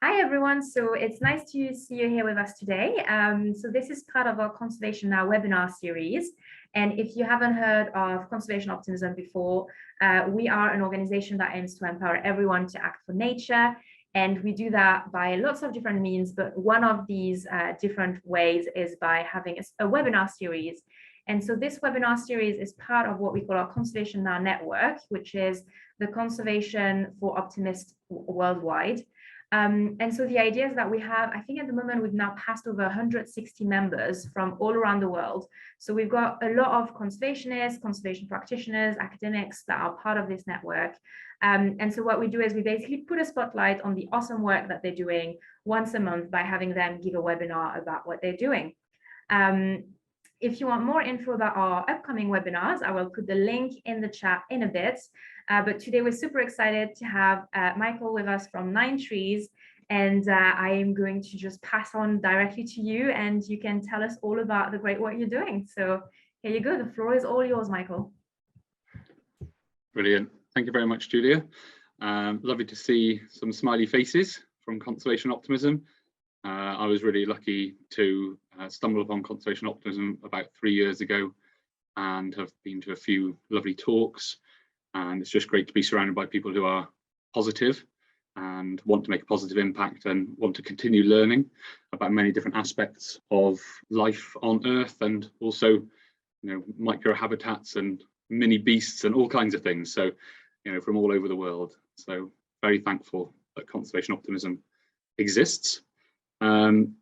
Hi everyone, so it's nice to see you here with us today. So this is part of our Conservation Now webinar series. And if you haven't heard of Conservation Optimism before, we are an organization that aims to empower everyone to act for nature. And we do that by lots of different means, but one of these different ways is by having a webinar series. And so this webinar series is part of what we call our Conservation Now network, which is the Conservation for Optimists worldwide. And so the idea is that we have, I think at the moment, we've now passed over 160 members from all around the world. So we've got a lot of conservationists, conservation practitioners, academics that are part of this network. And so what we do is we basically put a spotlight on the awesome work that they're doing once a month by having them give a webinar about what they're doing. If you want more info about our upcoming webinars, I will put the link in the chat in a bit. But today we're super excited to have Michael with us from 9 Trees. And I am going to just pass on directly to you and you can tell us all about the great work you're doing. So here you go. The floor is all yours, Michael. Brilliant. Thank you very much, Julia. Lovely to see some smiley faces from Conservation Optimism. I was really lucky to stumble upon Conservation Optimism about 3 years ago and have been to a few lovely talks. And it's just great to be surrounded by people who are positive and want to make a positive impact and want to continue learning about many different aspects of life on Earth, and also, you know, microhabitats and mini beasts and all kinds of things. So, you know, from all over the world. So very thankful that Conservation Optimism exists.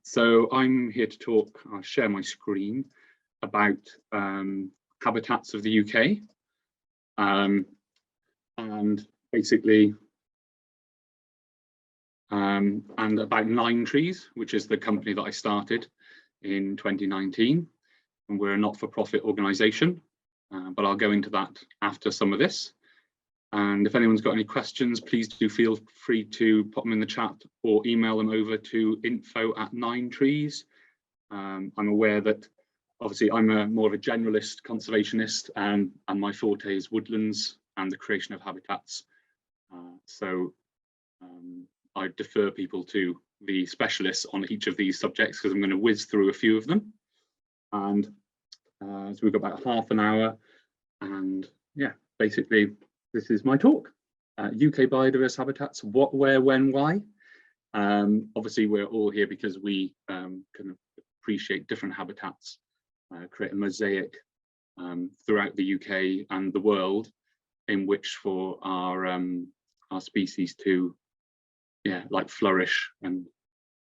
So I'm here to talk, I'll share my screen, about habitats of the UK. And basically, and about 9 Trees, which is the company that I started in 2019. And we're a not-for-profit organisation, but I'll go into that after some of this. And if anyone's got any questions, please do feel free to put them in the chat or email them over to info@9trees. I'm aware that obviously I'm more of a generalist conservationist, and my forte is woodlands and the creation of habitats. So I defer people to the specialists on each of these subjects because I'm going to whiz through a few of them. And so we've got about half an hour, and yeah, basically this is my talk. UK biodiverse habitats, what, where, when, why. Obviously we're all here because we kind of appreciate different habitats, create a mosaic throughout the UK and the world in which for our species to like flourish. And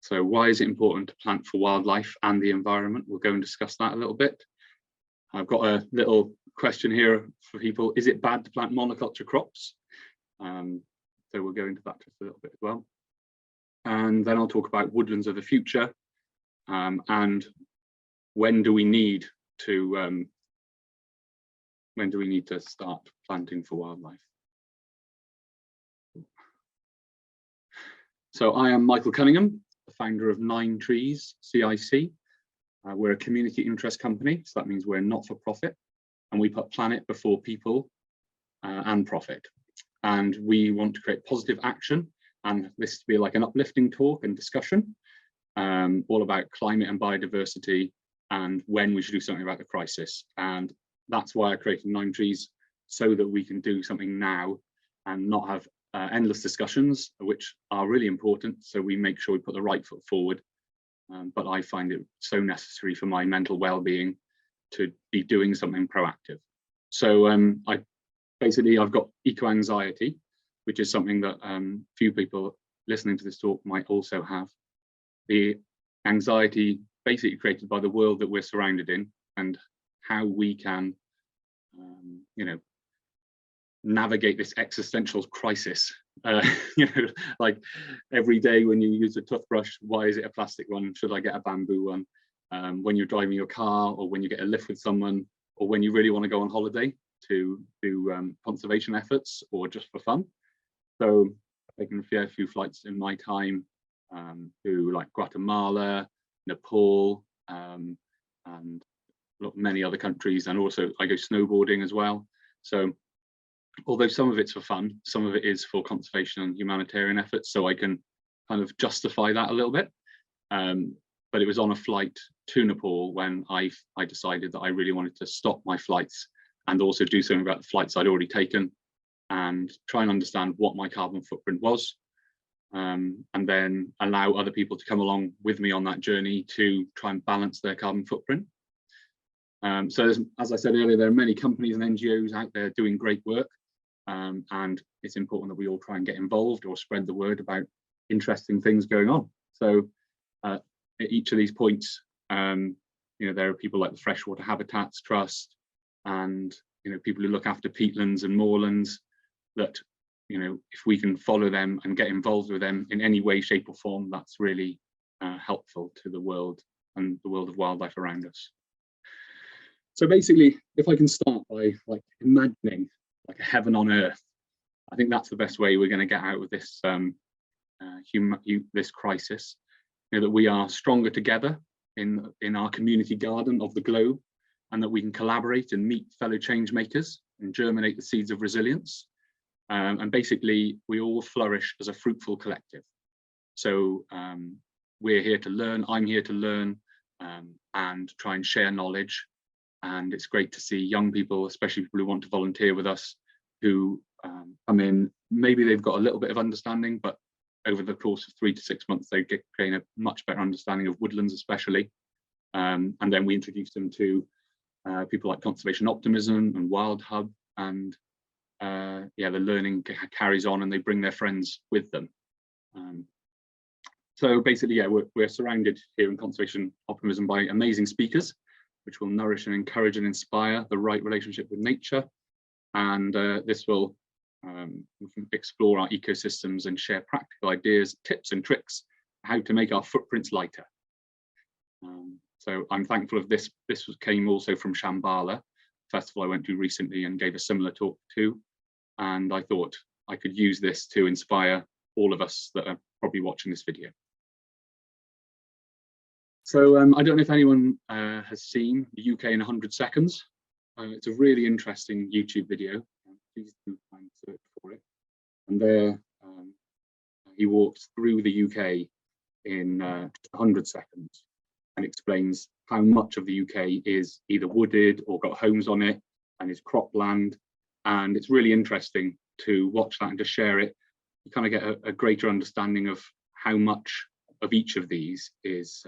so why is it important to plant for wildlife and the environment? We'll go and discuss that a little bit. I've got a little question here for people. Is it bad to plant monoculture crops? So we'll go into that just a little bit as well. And then I'll talk about woodlands of the future, and when do we need to start planting for wildlife. So I am Michael Cunningham, the founder of 9 Trees CIC. We're a community interest company, so that means we're not for profit, and we put planet before people and profit. And we want to create positive action, and this to be like an uplifting talk and discussion, all about climate and biodiversity and when we should do something about the crisis. And that's why I created 9 Trees, so that we can do something now and not have endless discussions, which are really important. So we make sure we put the right foot forward. But I find it so necessary for my mental well-being to be doing something proactive. So I've got eco-anxiety, which is something that few people listening to this talk might also have. The anxiety basically created by the world that we're surrounded in, and how we can, you know, navigate this existential crisis. You know, like every day when you use a toothbrush, why is it a plastic one? Should I get a bamboo one? When you're driving your car, or when you get a lift with someone, or when you really want to go on holiday to do conservation efforts or just for fun. So I've taken a few flights in my time to like Guatemala, Nepal, and many other countries, and also I go snowboarding as well. So although some of it's for fun, some of it is for conservation and humanitarian efforts, so I can kind of justify that a little bit. But it was on a flight to Nepal when I decided that I really wanted to stop my flights and also do something about the flights I'd already taken and try and understand what my carbon footprint was, and then allow other people to come along with me on that journey to try and balance their carbon footprint. So as I said earlier, there are many companies and NGOs out there doing great work, and it's important that we all try and get involved or spread the word about interesting things going on. So at each of these points, there are people like the Freshwater Habitats Trust and people who look after peatlands and moorlands that if we can follow them and get involved with them in any way, shape or form, that's really helpful to the world and the world of wildlife around us. So basically, if I can start by imagining like a heaven on earth, I think that's the best way we're going to get out of this this crisis. That we are stronger together in our community garden of the globe, and that we can collaborate and meet fellow change makers and germinate the seeds of resilience. And basically, we all flourish as a fruitful collective. So we're here to learn, I'm here to learn, and try and share knowledge. And it's great to see young people, especially people who want to volunteer with us, who come in, maybe they've got a little bit of understanding, but over the course of 3 to 6 months, they gain a much better understanding of woodlands especially. And then we introduce them to people like Conservation Optimism and Wild Hub, and the learning carries on and they bring their friends with them. So basically, we're surrounded here in Conservation Optimism by amazing speakers, which will nourish and encourage and inspire the right relationship with nature. And this will we can explore our ecosystems and share practical ideas, tips and tricks how to make our footprints lighter. So I'm thankful of this. This came also from Shambhala, festival I went to recently and gave a similar talk to. And I thought I could use this to inspire all of us that are probably watching this video. So I don't know if anyone has seen the UK in 100 seconds. It's a really interesting YouTube video. Please do find and search for it. And there he walks through the UK in 100 seconds and explains how much of the UK is either wooded or got homes on it and is cropland. And it's really interesting to watch that and to share it. You kind of get a greater understanding of how much of each of these is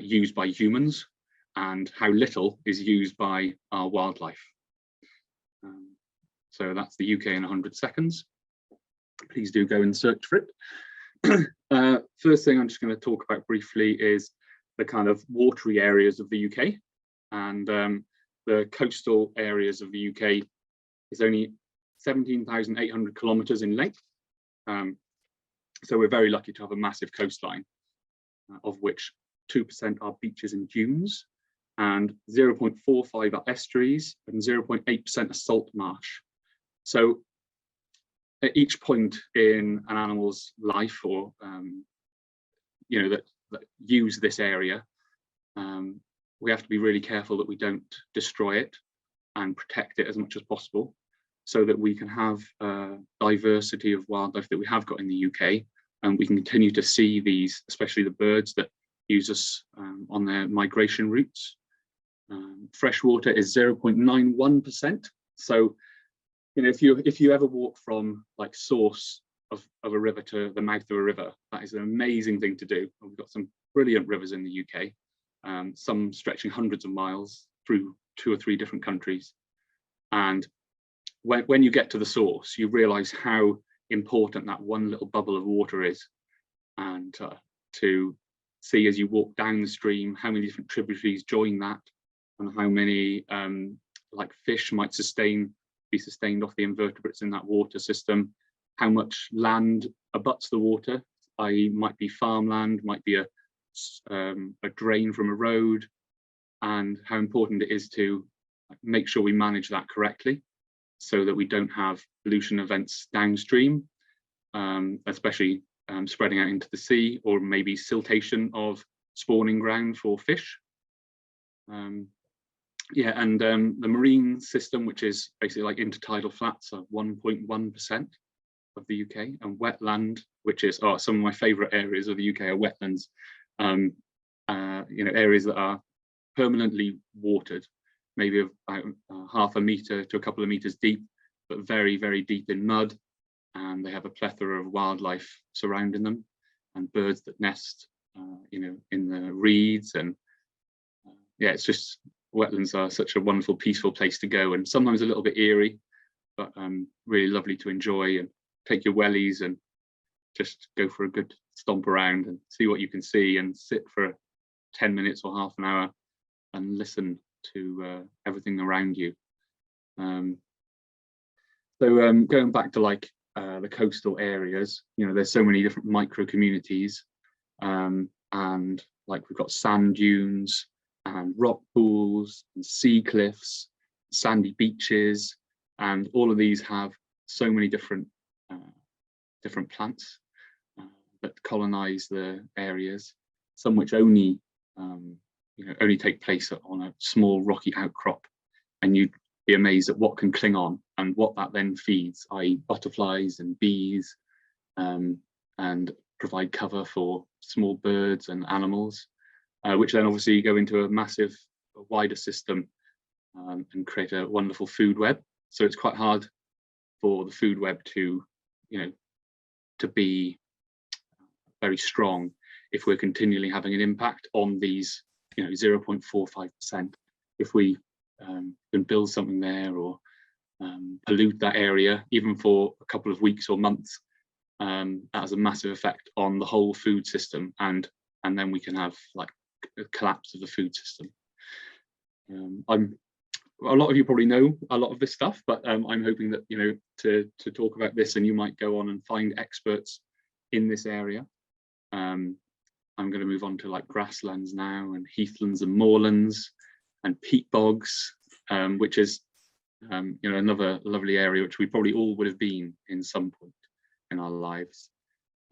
used by humans and how little is used by our wildlife. So that's the UK in 100 seconds. Please do go and search for it. First thing I'm just going to talk about briefly is the kind of watery areas of the UK, and the coastal areas of the UK is only 17,800 kilometres in length. So we're very lucky to have a massive coastline, of which 2% are beaches and dunes, and 0.45 are estuaries, and 0.8% are salt marsh. So at each point in an animal's life, or that use this area, we have to be really careful that we don't destroy it and protect it as much as possible, so that we can have diversity of wildlife that we have got in the UK, and we can continue to see these, especially the birds that use us on their migration routes. Freshwater is 0.91%. So, if you ever walk from like source of a river to the mouth of a river, that is an amazing thing to do. And we've got some brilliant rivers in the UK, some stretching hundreds of miles through 2 or 3 different countries. And when you get to the source, you realise how important that one little bubble of water is, and to see as you walk down the stream how many different tributaries join that, and how many like fish might be sustained off the invertebrates in that water system, how much land abuts the water, i.e. might be farmland, might be a drain from a road, and how important it is to make sure we manage that correctly so that we don't have pollution events downstream, especially spreading out into the sea, or maybe siltation of spawning ground for fish. And the marine system, which is basically like intertidal flats, of 1.1%. of the UK, and wetland, which is some of my favourite areas of the UK are wetlands. Areas that are permanently watered, maybe about half a metre to a couple of metres deep, but very, very deep in mud, and they have a plethora of wildlife surrounding them, and birds that nest, in the reeds. And it's just, wetlands are such a wonderful, peaceful place to go, and sometimes a little bit eerie, but really lovely to enjoy, and take your wellies and just go for a good stomp around and see what you can see, and sit for 10 minutes or half an hour and listen to everything around you. Going back to the coastal areas, there's so many different micro communities, and we've got sand dunes and rock pools and sea cliffs, sandy beaches, and all of these have so many different plants that colonize the areas, some which only take place on a small rocky outcrop, and you'd be amazed at what can cling on and what that then feeds, i.e. butterflies and bees, and provide cover for small birds and animals, which then obviously go into a massive, wider system, and create a wonderful food web. So it's quite hard for the food web to be very strong if we're continually having an impact on these 0.45%. If we can build something there, or pollute that area even for a couple of weeks or months, that has a massive effect on the whole food system, and then we can have a collapse of the food system. A lot of you probably know a lot of this stuff, but I'm hoping that to talk about this, and you might go on and find experts in this area. I'm going to move on to grasslands now, and heathlands and moorlands and peat bogs, which is another lovely area which we probably all would have been in some point in our lives.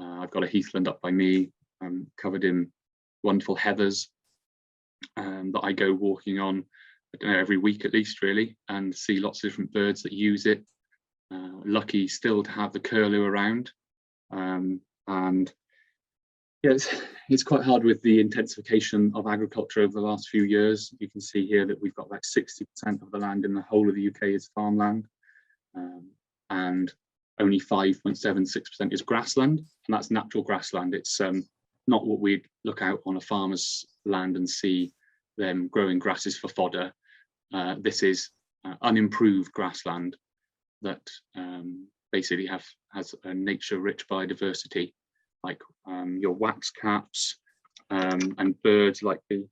I've got a heathland up by me, covered in wonderful heathers, that I go walking on, I don't know, every week at least, really, and see lots of different birds that use it. Lucky still to have the curlew around, and yeah, it's quite hard with the intensification of agriculture over the last few years. You can see here that we've got about 60% of the land in the whole of the UK is farmland, and only 5.76% is grassland, and that's natural grassland. It's not what we'd look out on a farmer's land and see them growing grasses for fodder. This is unimproved grassland that basically has a nature-rich biodiversity, like your wax caps, and birds like the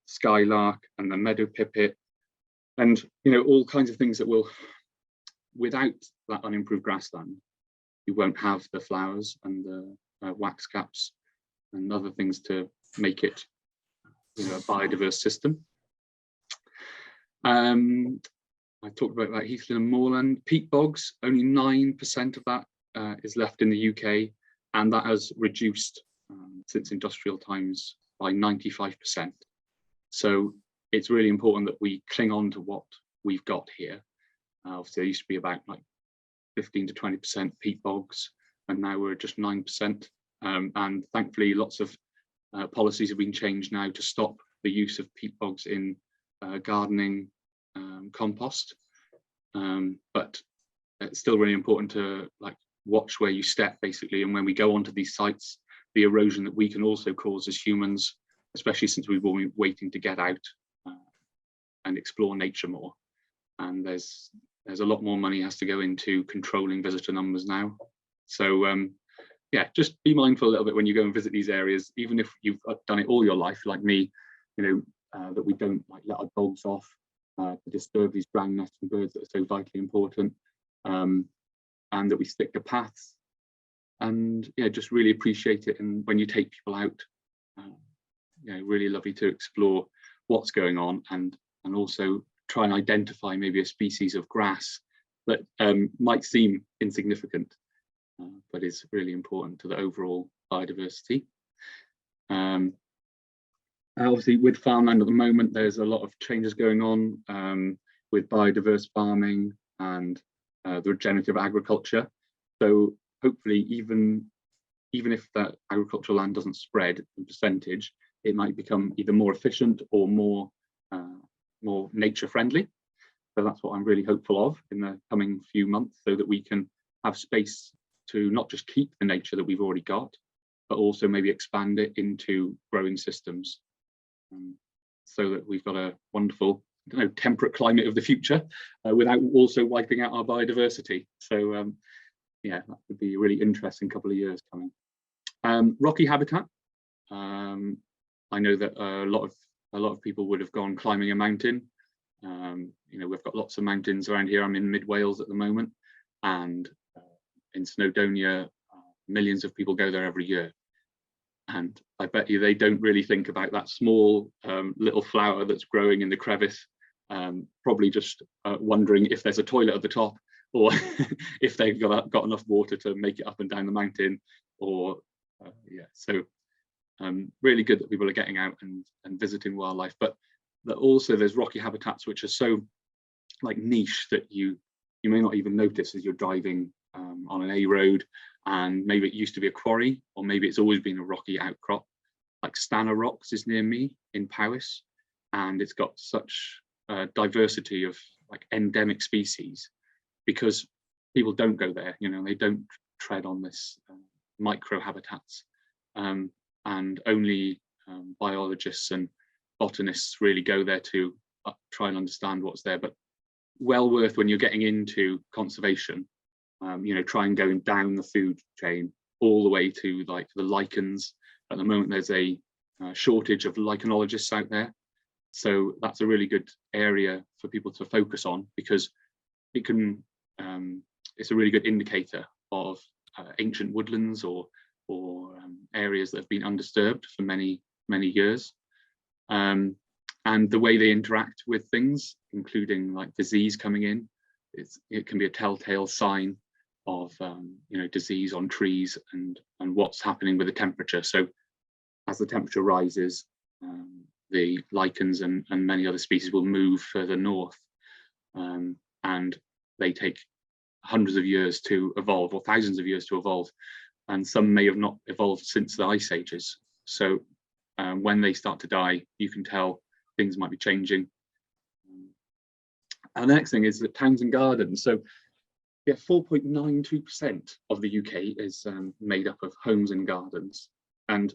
skylark and the meadow pipit, and all kinds of things that will, without that unimproved grassland, you won't have the flowers and the wax caps and other things to make it a biodiverse system. I talked about that heathland and moorland. Peat bogs, only 9% of that is left in the UK, and that has reduced since industrial times by 95%. So it's really important that we cling on to what we've got here. Obviously, there used to be about 15 to 20% peat bogs, and now we're at just 9%. And thankfully, lots of policies have been changed now to stop the use of peat bogs in gardening compost. But it's still really important to watch where you step, basically, and when we go onto these sites, the erosion that we can also cause as humans, especially since we've all been waiting to get out and explore nature more. And there's a lot more money has to go into controlling visitor numbers now. So yeah, just be mindful a little bit when you go and visit these areas, even if you've done it all your life, like me, that we don't let our dogs off to disturb these ground nesting birds that are so vitally important, and that we stick to paths, and yeah, just really appreciate it. And when you take people out, really lovely to explore what's going on, and also try and identify maybe a species of grass that might seem insignificant, but is really important to the overall biodiversity. Obviously, with farmland at the moment, there's a lot of changes going on with biodiverse farming and the regenerative agriculture. So hopefully even if that agricultural land doesn't spread in percentage, it might become either more efficient or more nature friendly. So that's what I'm really hopeful of in the coming few months, so that we can have space to not just keep the nature that we've already got, but also maybe expand it into growing systems, so that we've got a wonderful, I don't know, temperate climate of the future, without also wiping out our biodiversity. So yeah, that would be a really interesting couple of years coming. Rocky habitat. I know that a lot of people would have gone climbing a mountain. You know, we've got lots of mountains around here. I'm in mid Wales at the moment, and in Snowdonia, millions of people go there every year. And I bet you they don't really think about that small little flower that's growing in the crevice, probably just wondering if there's a toilet at the top, or if they've got enough water to make it up and down the mountain, or yeah. So really good that people are getting out and visiting wildlife, but that also there's rocky habitats which are so like niche that you may not even notice as you're driving on an A road, and maybe it used to be a quarry, or maybe it's always been a rocky outcrop. Like Stanner Rocks is near me in Powys, and it's got such diversity of like endemic species, because people don't go there, you know, they don't tread on this micro habitats, and only biologists and botanists really go there to try and understand what's there. But well worth, when you're getting into conservation, you know, try and going down the food chain all the way to like the lichens. At the moment there's a shortage of lichenologists out there, so that's a really good area for people to focus on, because it can it's a really good indicator of ancient woodlands or areas that have been undisturbed for many years, and the way they interact with things, including like disease coming in. It can be a telltale sign of you know, disease on trees and what's happening with the temperature. So as the temperature rises, the lichens and many other species will move further north, and they take hundreds of years to evolve, or thousands of years to evolve, and some may have not evolved since the ice ages. So when they start to die, you can tell things might be changing. And the next thing is that towns and gardens. So yeah, 4.92% of the UK is made up of homes and gardens. And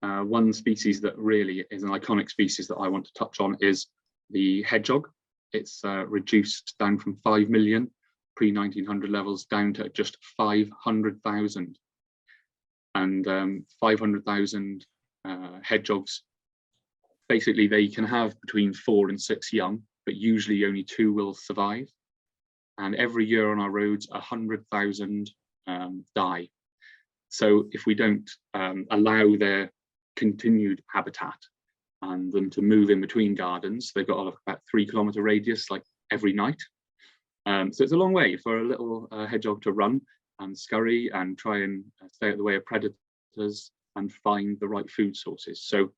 one species that really is an iconic species that I want to touch on is the hedgehog. It's reduced down from 5 million pre-1900 levels down to just 500,000. And 500,000 hedgehogs, basically they can have between 4 and 6 young, but usually only 2 will survive. And every year on our roads, 100,000 die. So if we don't allow their continued habitat and them to move in between gardens, they've got about 3-kilometre radius, like every night. So it's a long way for a little hedgehog to run and scurry and try and stay out of the way of predators and find the right food sources. So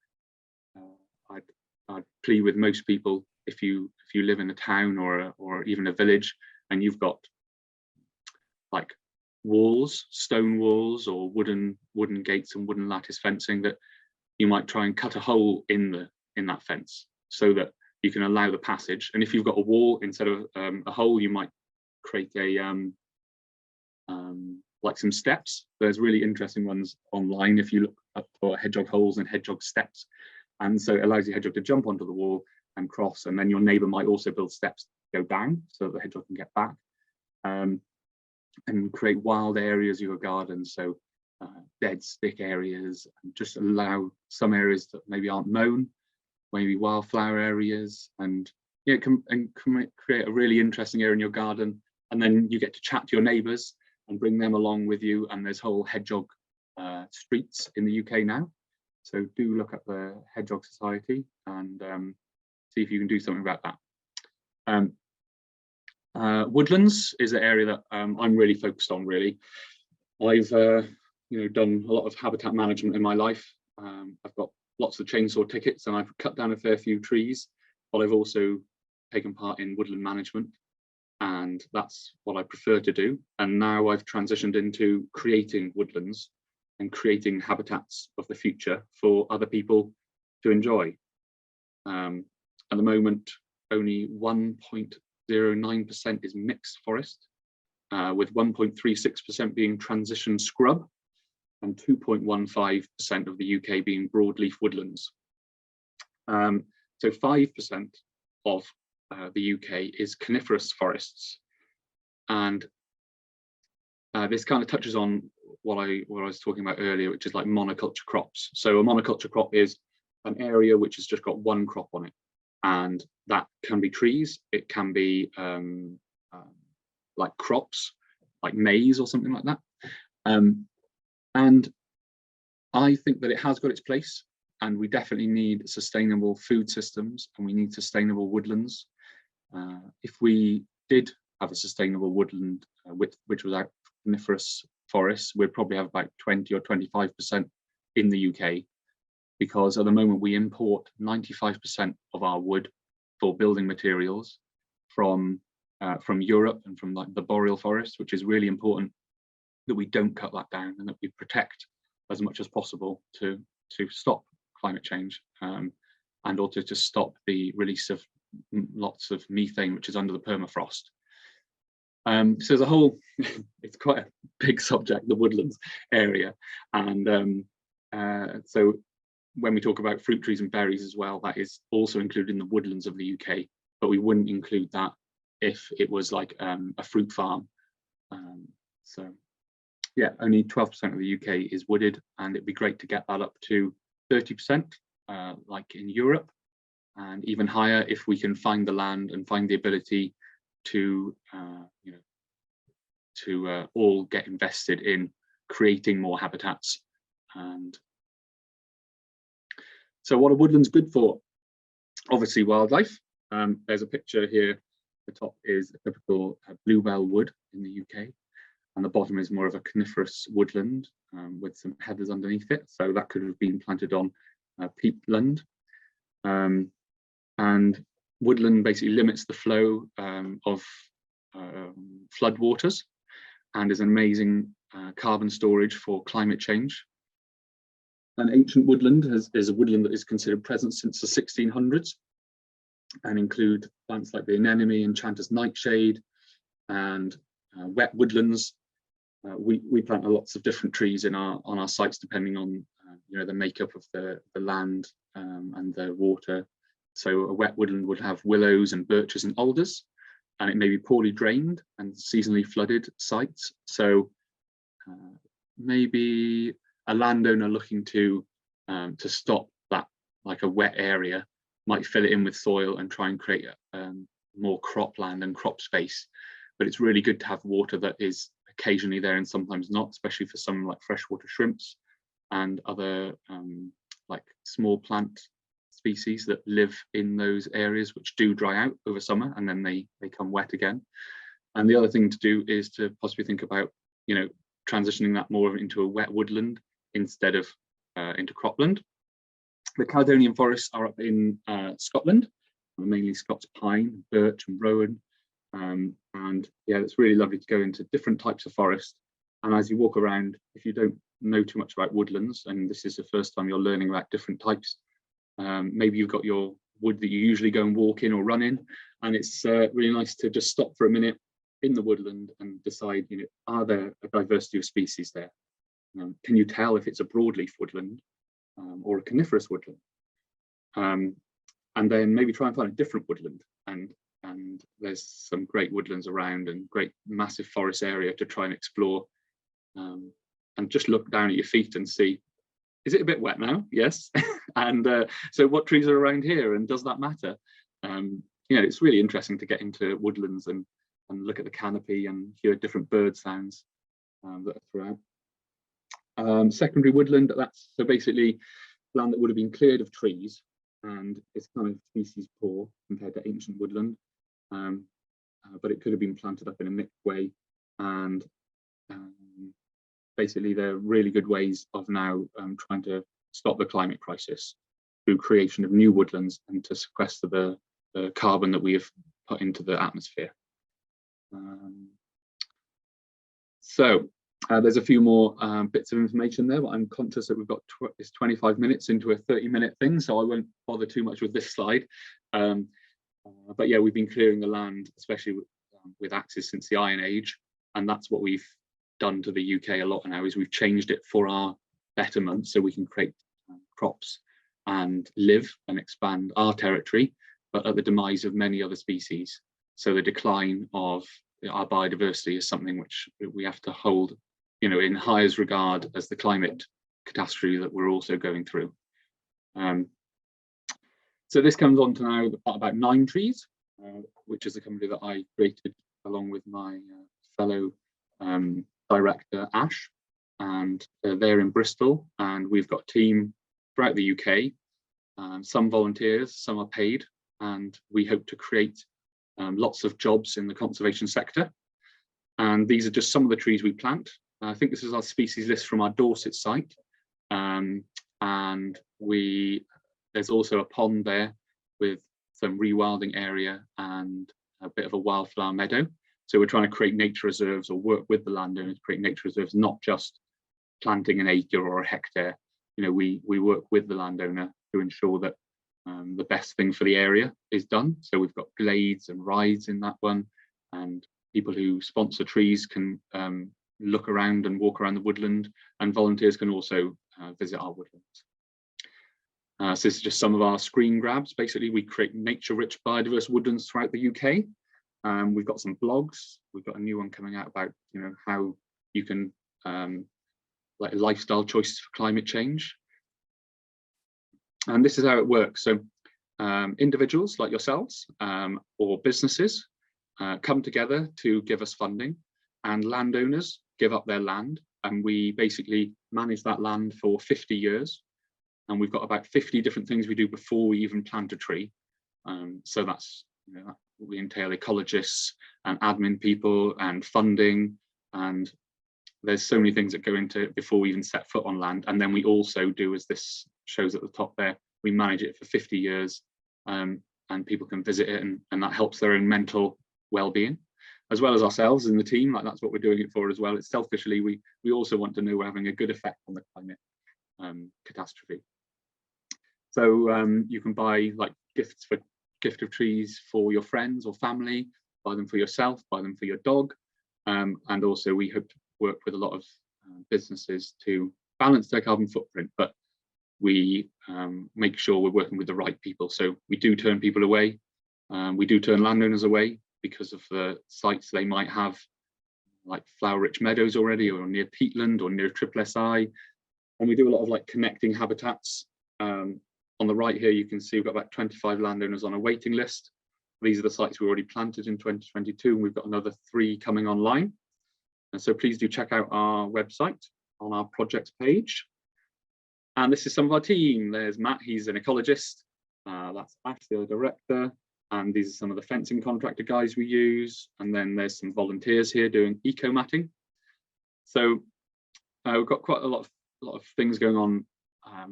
I'd plead with most people, if you live in a town or even a village, and you've got like walls, stone walls, or wooden gates and wooden lattice fencing, that you might try and cut a hole in that fence so that you can allow the passage. And if you've got a wall instead of a hole, you might create a like some steps. There's really interesting ones online if you look up for hedgehog holes and hedgehog steps. And so it allows the hedgehog to jump onto the wall and cross, and then your neighbour might also build steps to go down so that the hedgehog can get back, and create wild areas of your garden. So dead stick areas, and just allow some areas that maybe aren't mown, maybe wildflower areas, and yeah, create a really interesting area in your garden. And then you get to chat to your neighbours and bring them along with you. And there's whole hedgehog streets in the UK now. So do look at the Hedgehog Society and see if you can do something about that. Woodlands is an area that I'm really focused on. Really, I've done a lot of habitat management in my life. I've got lots of chainsaw tickets, and I've cut down a fair few trees, but I've also taken part in woodland management. and that's what I prefer to do. And now I've transitioned into creating woodlands and creating habitats of the future for other people to enjoy. At the moment, only 1.09% is mixed forest, with 1.36% being transition scrub and 2.15% of the UK being broadleaf woodlands. So 5% of the UK is coniferous forests, and this kind of touches on what I was talking about earlier, which is like monoculture crops. So a monoculture crop is an area which has just got one crop on it, and that can be trees, it can be like crops like maize or something like that, and I think that it has got its place, and we definitely need sustainable food systems, and we need sustainable woodlands. If we did have a sustainable woodland which was out coniferous forests, we'd probably have about 20 or 25% in the UK, because at the moment we import 95% of our wood for building materials from Europe and from like the boreal forest, which is really important that we don't cut that down and that we protect as much as possible to stop climate change, and also to stop the release of lots of methane, which is under the permafrost. So there's a whole, it's quite a big subject, the woodlands area. And so when we talk about fruit trees and berries as well, that is also included in the woodlands of the UK, but we wouldn't include that if it was like a fruit farm. So yeah, only 12% of the UK is wooded, and it'd be great to get that up to 30%, like in Europe, and even higher if we can find the land and find the ability to all get invested in creating more habitats. And so what are woodlands good for? Obviously wildlife. There's a picture here. The top is a typical bluebell wood in the UK, and the bottom is more of a coniferous woodland with some heathers underneath it. So that could have been planted on peatland. And woodland basically limits the flow of flood waters, and is an amazing carbon storage for climate change. An ancient woodland is a woodland that is considered present since the 1600s, and include plants like the anemone, enchanter's nightshade, and wet woodlands. We plant lots of different trees on our sites, depending on the makeup of the land and the water. So a wet woodland would have willows and birches and alders, and it may be poorly drained and seasonally flooded sites. So maybe a landowner looking to stop that, like a wet area, might fill it in with soil and try and create more cropland and crop space. But it's really good to have water that is occasionally there and sometimes not, especially for some like freshwater shrimps and other like small plant species that live in those areas, which do dry out over summer and then they come wet again. And the other thing to do is to possibly think about transitioning that more into a wet woodland instead of into cropland. The Caledonian forests are up in Scotland, mainly Scots pine, birch and rowan. And yeah, it's really lovely to go into different types of forest. And as you walk around, if you don't know too much about woodlands, and this is the first time you're learning about different types, maybe you've got your wood that you usually go and walk in or run in, and it's really nice to just stop for a minute in the woodland and decide, are there a diversity of species there? Can you tell if it's a broadleaf woodland or a coniferous woodland? And then maybe try and find a different woodland. And there's some great woodlands around and great massive forest area to try and explore, and just look down at your feet and see, is it a bit wet now? Yes. And so what trees are around here, and does that matter? It's really interesting to get into woodlands and look at the canopy and hear different bird sounds that are throughout. Secondary woodland, that's so basically land that would have been cleared of trees, and it's kind of species poor compared to ancient woodland, but it could have been planted up in a mixed way. And basically they're really good ways of now trying to stop the climate crisis through creation of new woodlands and to sequester the carbon that we have put into the atmosphere. There's a few more bits of information there, but I'm conscious that we've got it's 25 minutes into a 30-minute thing, so I won't bother too much with this slide. But yeah, we've been clearing the land, especially with axes, since the Iron Age, and that's what we've done to the UK a lot now, is we've changed it for our betterment, so we can create crops and live and expand our territory, but at the demise of many other species. So the decline of our biodiversity is something which we have to hold, you know, in highest regard as the climate catastrophe that we're also going through. So this comes on to now the part about 9 Trees, which is a company that I created along with my fellow director Ash, and they're in Bristol, and we've got a team throughout the UK, some volunteers, some are paid, and we hope to create lots of jobs in the conservation sector. And these are just some of the trees we plant. I think this is our species list from our Dorset site, and there's also a pond there with some rewilding area and a bit of a wildflower meadow. So we're trying to create nature reserves, or work with the landowners to create nature reserves, not just planting an acre or a hectare. You know, we work with the landowner to ensure that the best thing for the area is done. So we've got glades and rides in that one, and people who sponsor trees can look around and walk around the woodland, and volunteers can also visit our woodlands. So this is just some of our screen grabs. Basically, we create nature-rich biodiverse woodlands throughout the UK. We've got some blogs. We've got a new one coming out about, you know, how you can like lifestyle choices for climate change. And this is how it works. So individuals like yourselves or businesses come together to give us funding, and landowners give up their land, and we basically manage that land for 50 years. And we've got about 50 different things we do before we even plant a tree. So that's, you know, we entail ecologists and admin people and funding, and there's so many things that go into it before we even set foot on land. And then we also do, as this shows at the top there, we manage it for 50 years, and people can visit it, and that helps their own mental well-being, as well as ourselves in the team. Like, that's what we're doing it for as well. It's selfishly, we also want to know we're having a good effect on the climate catastrophe. So you can buy like gift of trees for your friends or family, buy them for yourself, buy them for your dog, and also we hope to work with a lot of businesses to balance their carbon footprint, but we make sure we're working with the right people. So we do turn people away, we do turn landowners away because of the sites they might have, like flower-rich meadows already, or near peatland or near triple SI, and we do a lot of like connecting habitats. On the right here, you can see we've got about 25 landowners on a waiting list. These are the sites we already planted in 2022, and we've got another 3 coming online. And so please do check out our website on our projects page. And this is some of our team. There's Matt, he's an ecologist. That's Ash, the director. And these are some of the fencing contractor guys we use. And then there's some volunteers here doing eco matting. So we've got quite a lot of things going on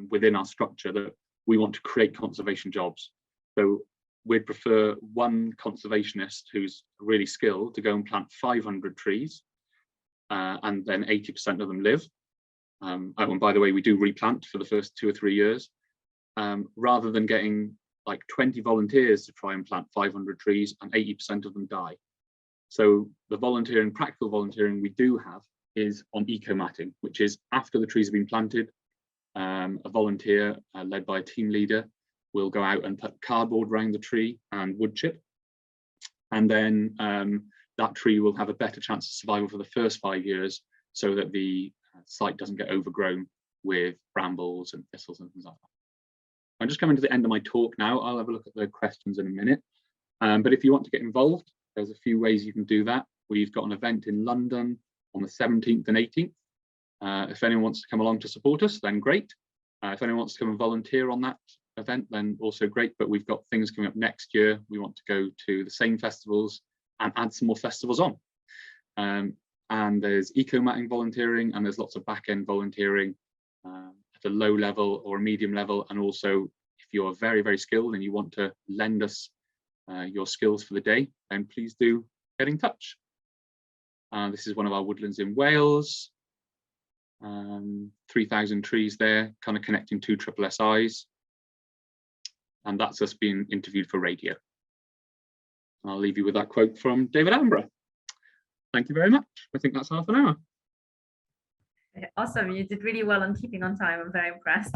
within our structure that we want to create conservation jobs. So we'd prefer one conservationist who's really skilled to go and plant 500 trees, and then 80% of them live. And by the way, we do replant for the first 2 or 3 years, rather than getting like 20 volunteers to try and plant 500 trees and 80% of them die. So the volunteering, practical volunteering we do have is on eco matting, which is after the trees have been planted, a volunteer led by a team leader will go out and put cardboard around the tree and wood chip, and then that tree will have a better chance of survival for the first 5 years, so that the site doesn't get overgrown with brambles and thistles and things like that. I'm just coming to the end of my talk now. I'll have a look at the questions in a minute, but if you want to get involved, there's a few ways you can do that. We've got an event in London on the 17th and 18th. If anyone wants to come along to support us, then great. If anyone wants to come and volunteer on that event, then also great. But we've got things coming up next year. We want to go to the same festivals and add some more festivals on. And there's eco matting volunteering, and there's lots of back-end volunteering at a low level or a medium level. And also, if you're very, very skilled and you want to lend us your skills for the day, then please do get in touch. This is one of our woodlands in Wales. 3,000 trees there, kind of connecting two SSSIs. And that's us being interviewed for radio. I'll leave you with that quote from David Attenborough. Thank you very much. I think that's half an hour. Awesome. You did really well on keeping on time. I'm very impressed.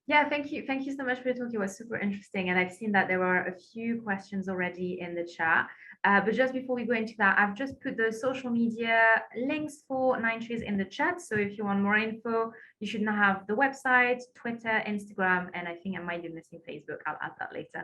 Yeah, thank you. Thank you so much for the talk. It was super interesting. And I've seen that there are a few questions already in the chat. But just before we go into that, I've just put the social media links for 9trees in the chat. So if you want more info, you should now have the website, Twitter, Instagram, and I think I might be missing Facebook. I'll add that later.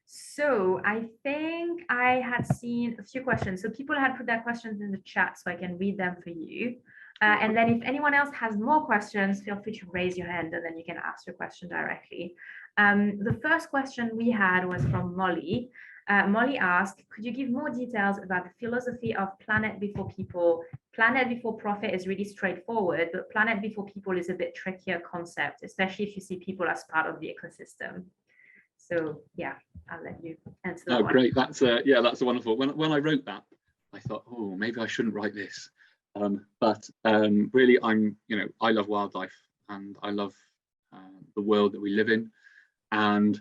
So I think I had seen a few questions. So people had put their questions in the chat so I can read them for you. And then if anyone else has more questions, feel free to raise your hand and then you can ask your question directly. The first question we had was from Molly. Molly asked, could you give more details about the philosophy of planet before people? Planet before profit is really straightforward, but planet before people is a bit trickier concept, especially if you see people as part of the ecosystem. So yeah, I'll let you answer that. Oh, one. Great. That's yeah, that's wonderful. When I wrote that, I thought, oh, maybe I shouldn't write this. But really, I love wildlife and I love the world that we live in, and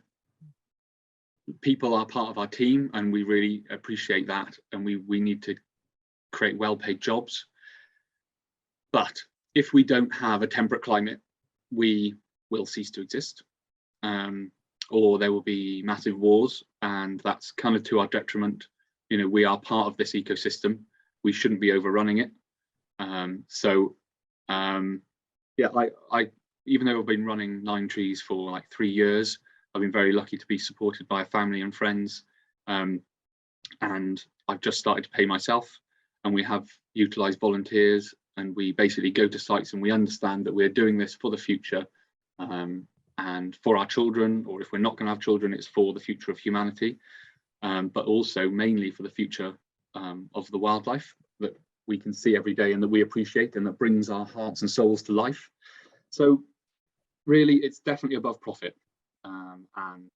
people are part of our team, and we really appreciate that. And we need to create well-paid jobs. But if we don't have a temperate climate, we will cease to exist. Or there will be massive wars, and that's kind of to our detriment. We are part of this ecosystem. We shouldn't be overrunning it. Yeah, I even though I've been running 9trees for like 3 years, I've been very lucky to be supported by family and friends. And I've just started to pay myself, and we have utilised volunteers, and we basically go to sites and we understand that we're doing this for the future. And for our children, or if we're not going to have children, it's for the future of humanity, but also mainly for the future of the wildlife that we can see every day and that we appreciate and that brings our hearts and souls to life. So really, it's definitely above profit, and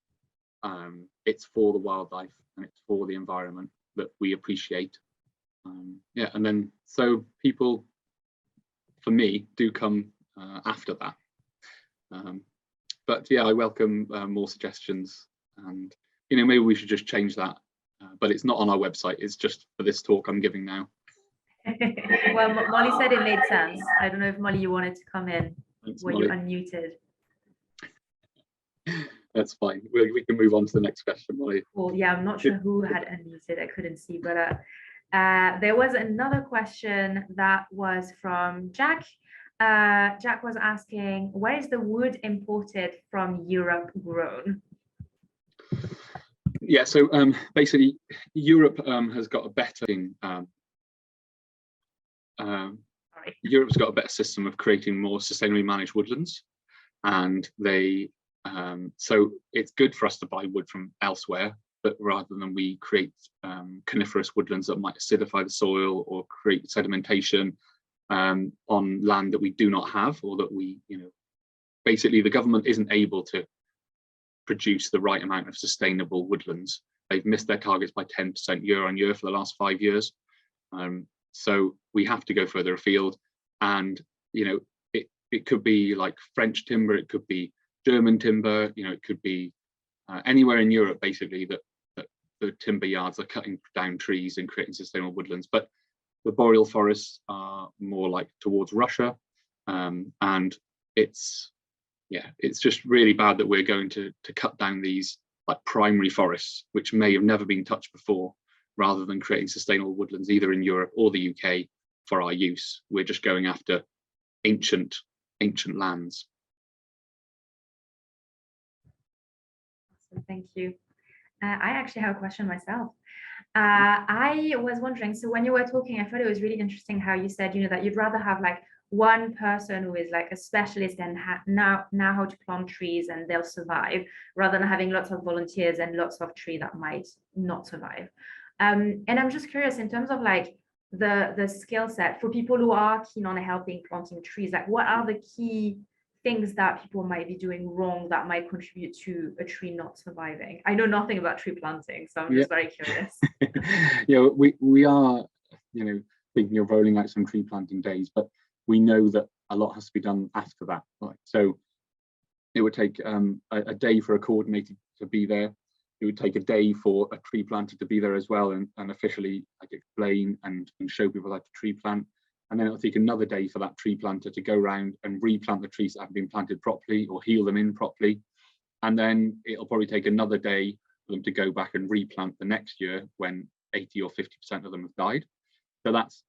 it's for the wildlife and it's for the environment that we appreciate. Yeah, and then so people, for me, do come after that. But yeah, I welcome more suggestions, and maybe we should just change that. But it's not on our website. It's just for this talk I'm giving now. Well, Molly said it made sense. I don't know if Molly, you wanted to come in. Thanks, were Molly. You unmuted? That's fine. We can move on to the next question, Molly. Well, yeah, I'm not sure who had unmuted. I couldn't see, but there was another question that was from Jack. Jack was asking, where is the wood imported from Europe grown? Yeah, so basically Europe has got a better Europe's got a better system of creating more sustainably managed woodlands, and they so it's good for us to buy wood from elsewhere, but rather than we create coniferous woodlands that might acidify the soil or create sedimentation on land that we do not have, or that we, basically the government isn't able to produce the right amount of sustainable woodlands. They've missed their targets by 10% year on year for the last 5 years. So we have to go further afield, and it could be like French timber, it could be German timber, it could be anywhere in Europe basically that the timber yards are cutting down trees and creating sustainable woodlands. But the boreal forests are more like towards Russia, and it's just really bad that we're going to cut down these like primary forests, which may have never been touched before, rather than creating sustainable woodlands either in Europe or the UK for our use. We're just going after ancient lands. Awesome, thank you. I actually have a question myself. I was wondering, so when you were talking, I thought it was really interesting how you said, that you'd rather have like one person who is like a specialist and now how to plant trees and they'll survive, rather than having lots of volunteers and lots of trees that might not survive. And I'm just curious in terms of like the skill set for people who are keen on helping planting trees, like what are the key things that people might be doing wrong that might contribute to a tree not surviving? I know nothing about tree planting, so I'm just very curious. Yeah, we are, thinking of rolling out some tree planting days, but we know that a lot has to be done after that. Right? So it would take a day for a coordinator to be there. It would take a day for a tree planter to be there as well, and officially like explain and show people how to tree plant. And then it'll take another day for that tree planter to go around and replant the trees that have been planted properly or heal them in properly. And then it'll probably take another day for them to go back and replant the next year when 80 or 50% of them have died. So that's,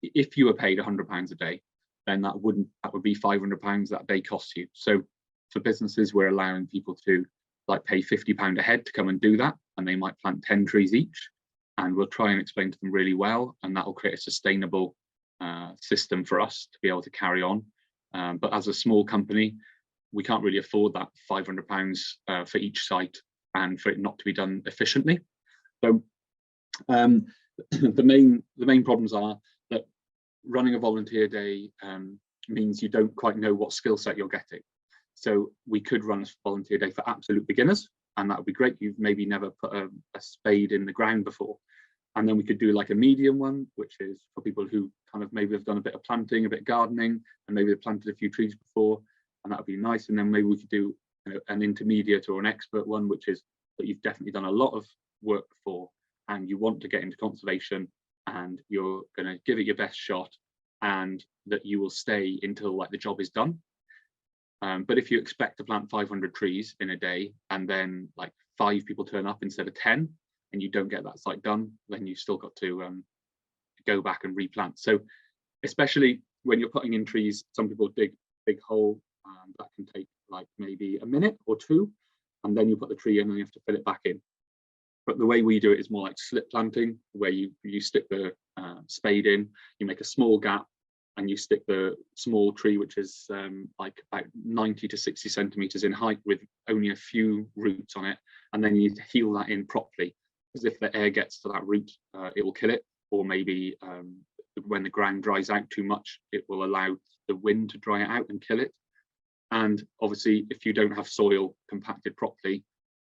if you were paid £100 a day, then that would be £500 that day costs you. So for businesses, we're allowing people to like pay £50 a head to come and do that, and they might plant 10 trees each, and we'll try and explain to them really well, and that will create a sustainable system for us to be able to carry on. But as a small company, we can't really afford that £500 for each site and for it not to be done efficiently. So the main problems are that running a volunteer day means you don't quite know what skill set you're getting. So we could run a volunteer day for absolute beginners, and that would be great. You've maybe never put a spade in the ground before. And then we could do like a medium one, which is for people who kind of maybe have done a bit of planting, a bit of gardening, and maybe they've planted a few trees before, and that would be nice. And then maybe we could do an intermediate or an expert one, which is that you've definitely done a lot of work before and you want to get into conservation and you're going to give it your best shot, and that you will stay until like the job is done. But if you expect to plant 500 trees in a day and then like 5 people turn up instead of 10, and you don't get that site done, then you've still got to go back and replant. So especially when you're putting in trees, some people dig a big hole, that can take like maybe a minute or 2, and then you put the tree in and you have to fill it back in. But the way we do it is more like slip planting, where you stick the spade in, you make a small gap, and you stick the small tree, which is like about 90 to 60 centimeters in height with only a few roots on it, and then you heal that in properly. Because if the air gets to that root, it will kill it, or maybe when the ground dries out too much, it will allow the wind to dry it out and kill it. And obviously, if you don't have soil compacted properly,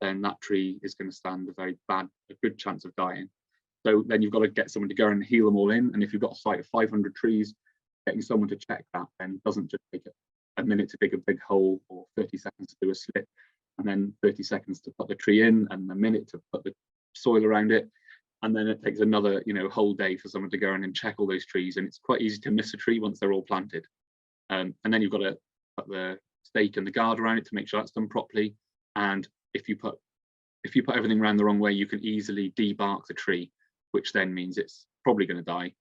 then that tree is going to stand a good chance of dying. So then you've got to get someone to go and heal them all in. And if you've got a site of 500 trees, getting someone to check that then doesn't just take a minute to dig a big hole or 30 seconds to do a slip, and then 30 seconds to put the tree in, and a minute to put the soil around it, and then it takes another whole day for someone to go in and check all those trees. And it's quite easy to miss a tree once they're all planted, and then you've got to put the stake and the guard around it to make sure that's done properly. And if you put everything around the wrong way, you can easily debark the tree, which then means it's probably going to die.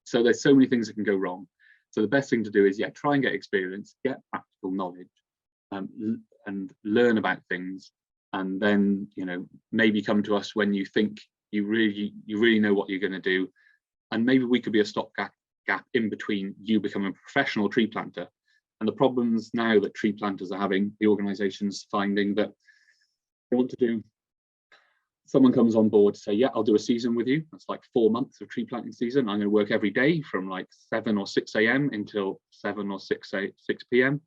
So there's so many things that can go wrong. So the best thing to do is try and get experience, get practical knowledge, and learn about things, and then maybe come to us when you think you really know what you're going to do, and maybe we could be a stopgap in between you becoming a professional tree planter. And the problems now that tree planters are having, the organizations finding that they want to do, someone comes on board to say, yeah, I'll do a season with you. That's like 4 months of tree planting season. I'm going to work every day from like 7 or 6 a.m. until 7 or 6 p.m.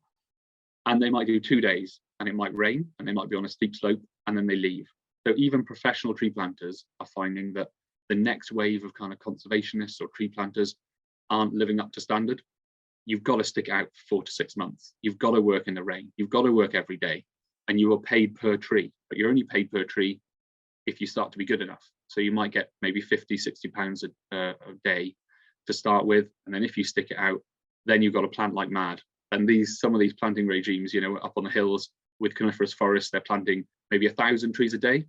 And they might do 2 days, and it might rain, and they might be on a steep slope, and then they leave. So even professional tree planters are finding that the next wave of kind of conservationists or tree planters aren't living up to standard. You've got to stick it out for 4 to 6 months. You've got to work in the rain. You've got to work every day, and you are paid per tree, but you're only paid per tree if you start to be good enough. So you might get maybe 50, 60 pounds a day to start with. And then if you stick it out, then you've got to plant like mad. And some of these planting regimes, up on the hills with coniferous forests, they're planting maybe 1,000 trees a day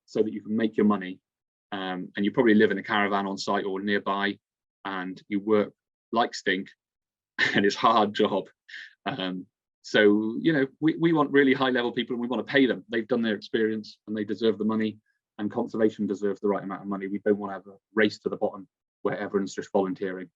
so that you can make your money. And you probably live in a caravan on site or nearby, and you work like stink, and it's a hard job. So, we want really high level people, and we want to pay them. They've done their experience and they deserve the money, and conservation deserves the right amount of money. We don't want to have a race to the bottom where everyone's just volunteering.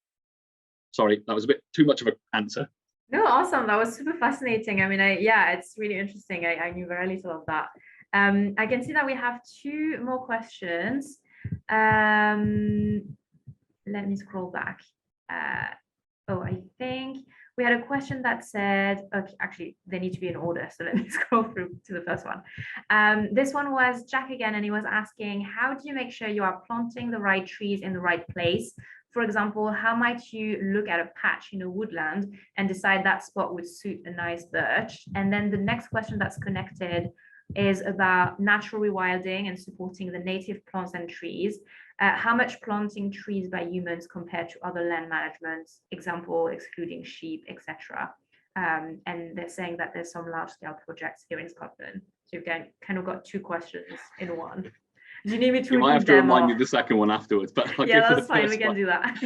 Sorry, that was a bit too much of an answer. No, awesome. That was super fascinating. I mean, it's really interesting. I knew very little of that. I can see that we have 2 more questions. Let me scroll back. I think We had a question that said, okay, actually, they need to be in order. So let me scroll through to the first one. This one was Jack again, and he was asking, how do you make sure you are planting the right trees in the right place? For example, how might you look at a patch in a woodland and decide that spot would suit a nice birch? And then the next question that's connected is about natural rewilding and supporting the native plants and trees. How much planting trees by humans compared to other land management, example, excluding sheep, etc. And they're saying that there's some large scale projects here in Scotland. So you've kind of got two questions in one. Do you need me to You might have to remind me the second one afterwards, but I'll yeah, that's fine. We can do that.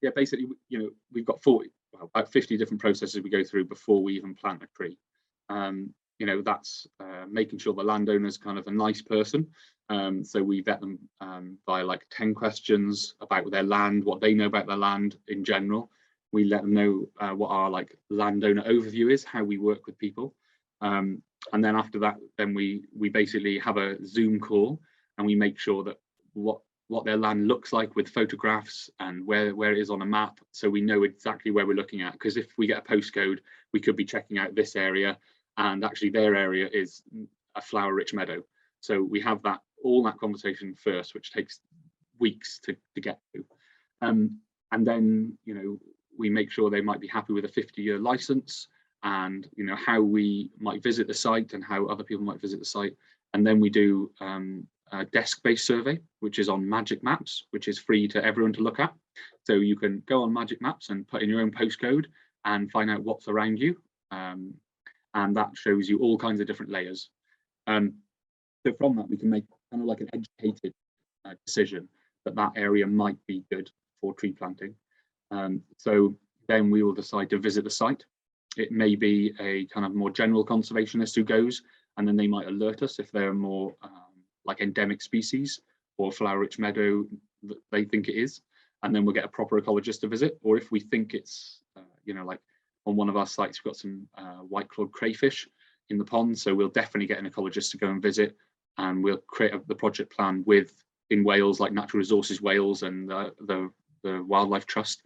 Yeah, basically, you know, we've got about 50 different processes we go through before we even plant a tree. You know, that's making sure the landowner's kind of a nice person. So we vet them by like 10 questions about their land, what they know about their land in general. We let them know what our like landowner overview is, how we work with people. And then after that, then we basically have a Zoom call and we make sure that what their land looks like with photographs and where it is on a map, so we know exactly where we're looking at. Because if we get a postcode, we could be checking out this area, and actually their area is a flower-rich meadow. So we have all that conversation first, which takes weeks to get to. And then, you know, we make sure they might be happy with a 50-year license, and you know how we might visit the site and how other people might visit the site. And then we do a desk-based survey, which is on Magic Maps, which is free to everyone to look at. So you can go on Magic Maps and put in your own postcode and find out what's around you. And that shows you all kinds of different layers. So from that, we can make kind of like an educated decision that area might be good for tree planting. So then we will decide to visit the site. It may be a kind of more general conservationist who goes, and then they might alert us if they're more like endemic species or flower-rich meadow that they think it is, and then we'll get a proper ecologist to visit. Or if we think it's, you know, like on one of our sites, we've got some white-clawed crayfish in the pond, so we'll definitely get an ecologist to go and visit, and we'll create the project plan in Wales, like Natural Resources Wales and the Wildlife Trust.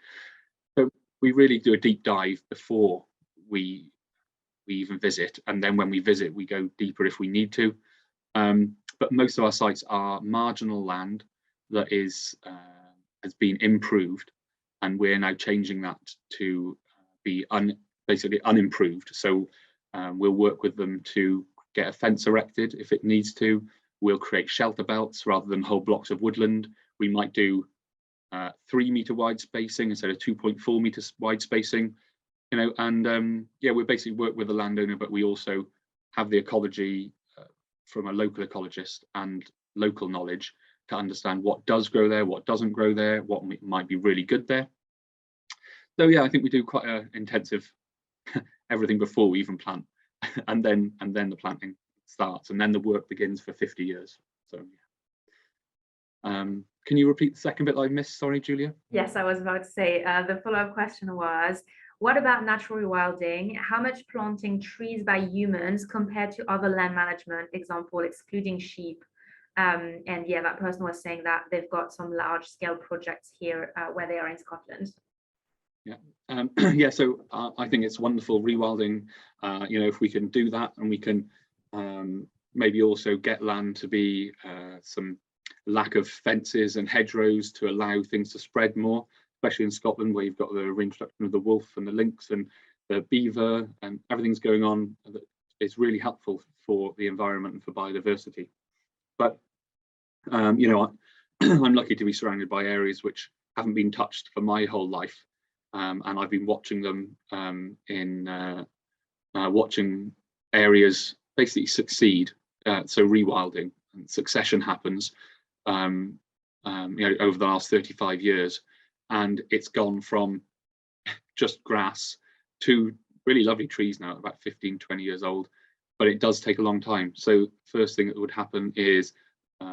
So we really do a deep dive before we even visit, and then when we visit we go deeper if we need to. But most of our sites are marginal land that has been improved, and we're now changing that to be basically unimproved. So we'll work with them to get a fence erected if it needs to. We'll create shelter belts rather than whole blocks of woodland. We might do 3 meter wide spacing instead of 2.4 meters wide spacing. You know, and yeah, we basically work with the landowner, but we also have the ecology from a local ecologist and local knowledge to understand what does grow there, what doesn't grow there, what might be really good there. So yeah, I think we do quite an intensive everything before we even plant, and then the planting starts, and then the work begins for 50 years. So yeah. Can you repeat the second bit I missed? Sorry, Julia. Yes, I was about to say, the follow-up question was, what about natural rewilding? How much planting trees by humans compared to other land management, example, excluding sheep? And yeah, that person was saying that they've got some large scale projects here where they are in Scotland. Yeah, yeah. So I think it's wonderful rewilding. You know, if we can do that, and we can maybe also get land to be some lack of fences and hedgerows to allow things to spread more, especially in Scotland, where you've got the reintroduction of the wolf and the lynx and the beaver, and everything's going on that is really helpful for the environment and for biodiversity. But you know, I'm lucky to be surrounded by areas which haven't been touched for my whole life, and I've been watching them watching areas basically succeed. So rewilding and succession happens, you know, over the last 35 years, and it's gone from just grass to really lovely trees now, about 15, 20 years old, but it does take a long time. So first thing that would happen is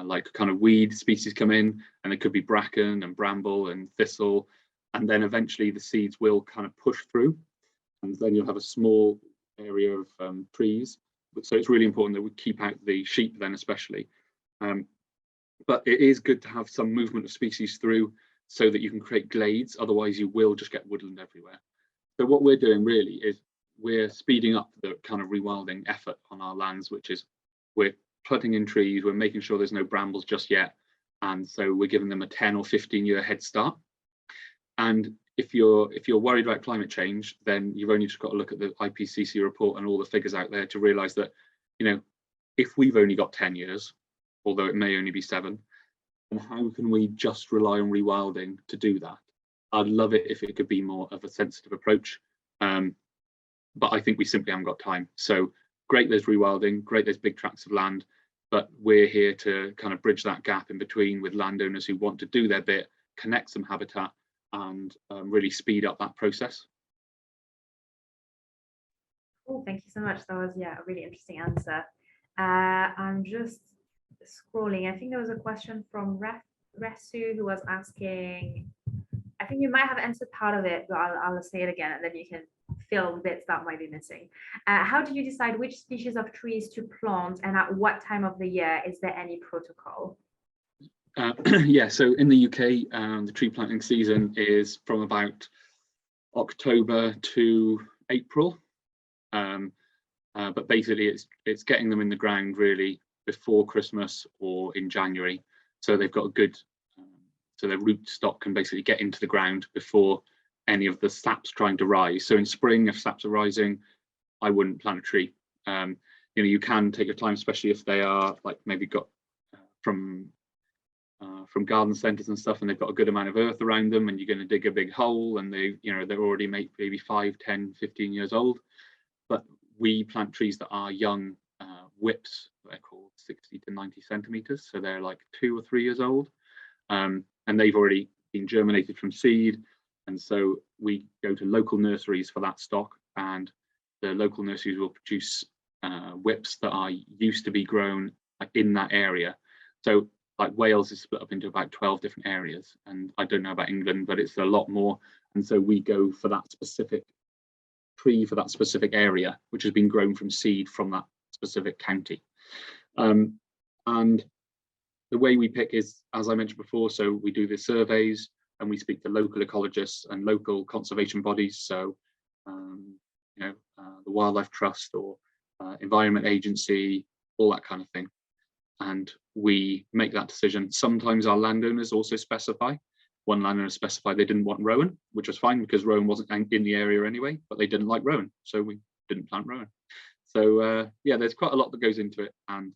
like kind of weed species come in, and it could be bracken and bramble and thistle, and then eventually the seeds will kind of push through, and then you'll have a small area of trees. So it's really important that we keep out the sheep then, especially. But it is good to have some movement of species through. so that you can create glades. Otherwise you will just get woodland everywhere. So what we're doing really is we're speeding up the kind of rewilding effort on our lands, which is we're planting in trees, we're making sure there's no brambles just yet, and so we're giving them a 10 or 15-year head start. And if you're worried about climate change, then you've only just got to look at the IPCC report and all the figures out there to realize that, you know, if we've only got 10 years, although it may only be 7, then how can we just rely on rewilding to do that? I'd love it if it could be more of a sensitive approach, but I think we simply haven't got time. So great there's rewilding, great there's big tracts of land, but we're here to kind of bridge that gap in between with landowners who want to do their bit, connect some habitat, and really speed up that process. Cool, thank you so much. That was, yeah, a really interesting answer. I'm just scrolling. I think there was a question from Resu who was asking, I think you might have answered part of it, but I'll say it again and then you can fill the bits that might be missing. How do you decide which species of trees to plant and at what time of the year? Is there any protocol? Yeah, so in the UK, the tree planting season is from about October to April. But basically it's getting them in the ground really before Christmas or in January. So they've got a good, so their root stock can basically get into the ground before any of the saps trying to rise. So in spring, if saps are rising, I wouldn't plant a tree. You know, you can take your time, especially if they are like maybe got from garden centres and stuff, and they've got a good amount of earth around them, and you're going to dig a big hole, and they, you know, they're already maybe 5, 10, 15 years old. But we plant trees that are young whips, they're called 60 to 90 centimeters, so they're like 2 or 3 years old, and they've already been germinated from seed. And so we go to local nurseries for that stock, and the local nurseries will produce whips that are used to be grown in that area. So like Wales is split up into about 12 different areas, and I don't know about England, but it's a lot more. And so we go for that specific tree for that specific area, which has been grown from seed from that specific county. And the way we pick is, as I mentioned before, so we do the surveys and we speak to local ecologists and local conservation bodies. So, you know, the Wildlife Trust or Environment Agency, all that kind of thing. And we make that decision. Sometimes our landowners also specify. One landowner specified they didn't want rowan, which was fine because rowan wasn't in the area anyway, but they didn't like rowan, so we didn't plant rowan. So yeah, there's quite a lot that goes into it. And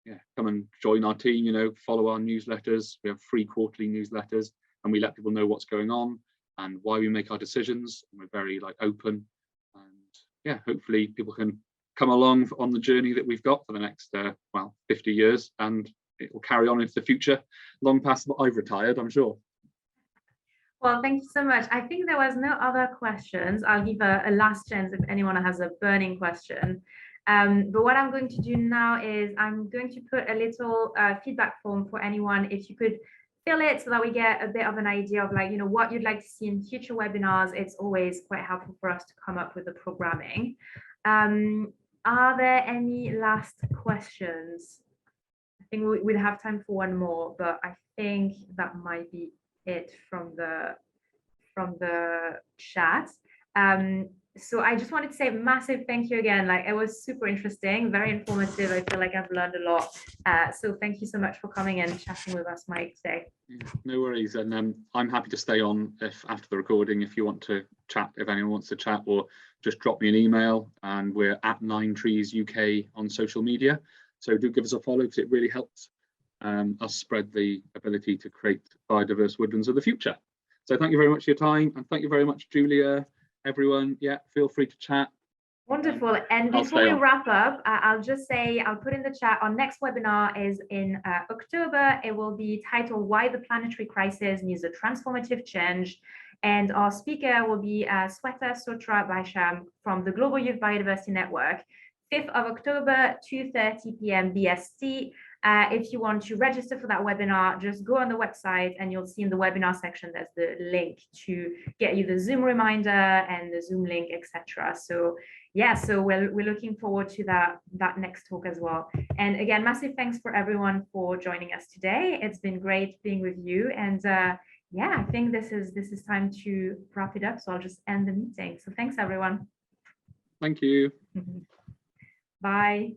yeah, come and join our team, you know, follow our newsletters. We have free quarterly newsletters, and we let people know what's going on and why we make our decisions. And we're very like open, and yeah, hopefully people can come along on the journey that we've got for the next well, 50 years, and it will carry on into the future, long past what I've retired, I'm sure. Well, thank you so much. I think there was no other questions. I'll give a last chance if anyone has a burning question. But what I'm going to do now is I'm going to put a little feedback form for anyone. If you could fill it so that we get a bit of an idea of, like, you know, what you'd like to see in future webinars. It's always quite helpful for us to come up with the programming. Are there any last questions? I think we'd have time for one more, but I think that might be it from the chat. So I just wanted to say a massive thank you again. Like, it was super interesting, very informative. I feel like I've learned a lot. So thank you so much for coming and chatting with us, Mike, today. Yeah, no worries. And I'm happy to stay on if after the recording, if you want to chat, if anyone wants to chat, or just drop me an email. And we're at 9 Trees UK on social media. So do give us a follow, because it really helps us spread the ability to create biodiverse woodlands of the future. So thank you very much for your time, and thank you very much, Julia. Everyone, yeah, feel free to chat. Wonderful. And before we wrap up, I'll just say, I'll put in the chat, our next webinar is in October. It will be titled "Why the Planetary Crisis Needs a Transformative Change." And our speaker will be Sweta Sotra Baisham from the Global Youth Biodiversity Network. 5th of October, 2:30 p.m. BST. If you want to register for that webinar, just go on the website and you'll see in the webinar section, there's the link to get you the Zoom reminder and the Zoom link, etc. So yeah, so we're looking forward to that next talk as well. And again, massive thanks for everyone for joining us today. It's been great being with you. And yeah, I think this is time to wrap it up. So I'll just end the meeting. So thanks, everyone. Thank you. Bye.